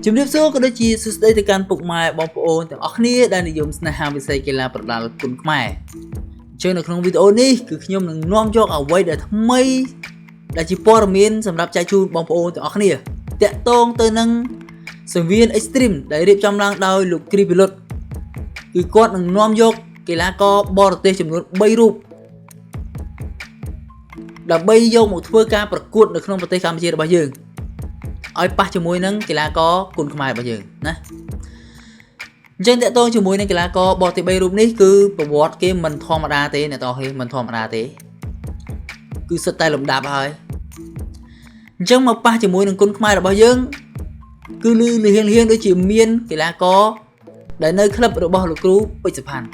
ជំរាបសួរក៏ដូចជាសួស្តីទៅកាន់ពុកម៉ែបងប្អូនទាំងអស់គ្នាដែលនិយមស្នេហាវិស័យកីឡាប្រដាល់គុណខ្មែរអញ្ចឹងនៅក្នុងវីដេអូនេះគឺខ្ញុំនឹងនាំយកអ្វីដែលថ្មីដែលជាព័ត៌មានសម្រាប់ចែកជូនបងប្អូនទាំងអស់គ្នាតាក់ទងទៅនឹងសង្វៀន Extreme ដែលរៀបចំឡើងដោយលោកគ្រីពីលុតគឺគាត់នឹងនាំយកកីឡាករបរទេសចំនួន3រូបដើម្បីយកមកធ្វើការប្រកួតនៅក្នុងប្រទេសកម្ពុជារបស់យើងឲ្យប៉ះជាមួយនឹងកីឡាករគុណខ្មែររបស់យើងណាអញ្ចឹងតើតើជាមួយនឹងកីឡាករបរទេស3រូបនេះគឺប្រវត្តិគេមិនធម្មតាទេអ្នកទាំងអស់គ្នាមិនធម្មតាទេគឺសិតតែលំដាប់ហើយអញ្ចឹងមកប៉ះជាមួយនឹងគុណខ្មែររបស់យើងគឺលឺហៀងដូចជាមានកីឡាករដែលនៅក្លឹបរបស់លោកគ្រូពេជ្រសុផាន់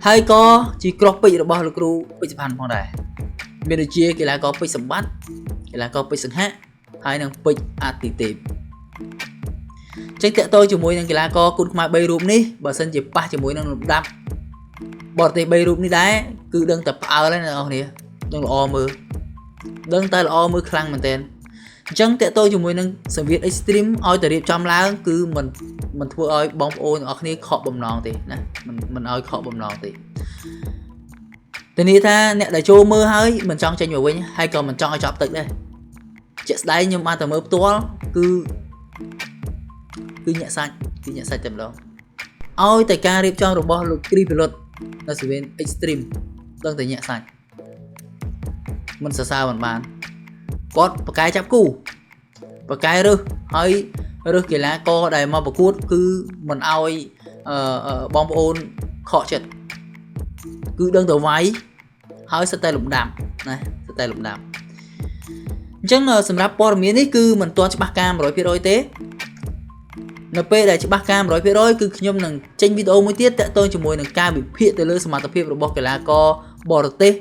ហើយក៏ជាក្រោះពេជ្ររបស់លោកគ្រូពេជ្រសុផាន់ផងដែរមានដូចជាកីឡាករពេជ្រសម្បត្តិកីឡាករពេជ្រសង្ហៈហើយនឹងពេជ្រអាទិទេពចឹងតើតើជាមួយនឹងកីឡាករគុណខ្មែរ3រូបនេះបើសិនជាប៉ះជាមួយនឹងលំដាប់បរទេស3រូបនេះដែរគឺដឹងតែផ្អើលហើយអ្នកនរគ្នាដឹងល្អមើលដឹងតែល្អមើលខ្លាំងមែនទែនអញ្ចឹងតើតើជាមួយនឹងសង្វៀន Extreme ឲ្យតែរៀបចំឡើងគឺមិនធ្វើឲ្យបងប្អូនទាំងអស់គ្នាខកបំណងទេណាមិនឲ្យខកបំណងទេតែនេះថាអ្នកដែលចូលមើលហើយមិនចង់ចេញមកវិញហើយក៏មិនចង់ឲ្យចប់ទឹកដែរជាក់ស្ដែងខ្ញុំបានតែមើលផ្ទាល់គឺញាក់សាច់តែម្ដងឲ្យតែការរៀបចំរបស់លោកគ្រីពីលុតនៅសង្វៀន Extreme ដឹងតែញាក់សាច់មិនសរសើរមិនបានគាត់បកាយចាប់គូបកាយរើសហើយរើសកីឡាករដែលមកប្រកួតគឺមិនឲ្យបងប្អូនខកចិត្តគឺដឹងតែវាយហើយសិតតែលំដាប់ណាសិតតែលំដាប់អញ្ចឹងសម្រាប់ព័ត៌មាននេះគឺមិនទាន់ច្បាស់ការ 100% ទេនៅពេលដែលច្បាស់ការ 100% គឺខ្ញុំនឹងចេញវីដេអូមួយទៀតតាក់ទងជាមួយនឹងការវិភាគទៅលើសមត្ថភាពរបស់កីឡាករបរទេស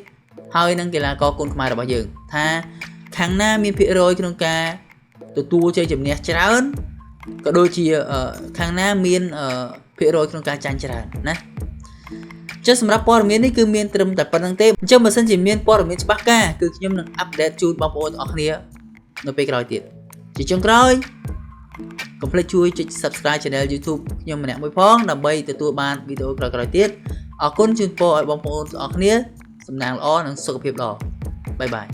ហើយនិងកីឡាករគុណខ្មែររបស់យើងថាខាងណាមានភាគរយក្នុងការទទួលជ័យជំនះច្រើនក៏ដូចជាខាងណាមានភាគរយក្នុងការចាញ់ច្រើនណាចុះសម្រាប់ព័ត៌មាននេះគឺមានត្រឹមតែប៉ុណ្្នឹងទេអញ្ចឹងបើសិនជាមានព័ត៌មានច្បាស់ការគឺខ្ញុំនឹងអាប់ដេតជូនបងប្អូនទាំងអស់គ្នានៅពេលក្រោយទៀតជាចុងក្រោយកុំភ្លេចជួយចុច Subscribe Channel YouTube ខ្ញុំម្នាក់មួយផងដើម្បីទទួលបានវីដេអូក្រោយៗទៀតអរគុណជូនពរឲ្យបងប្អូនទាំងអស់គ្នាសំណាងល្អនិងសុខភាពល្អបាយបាយ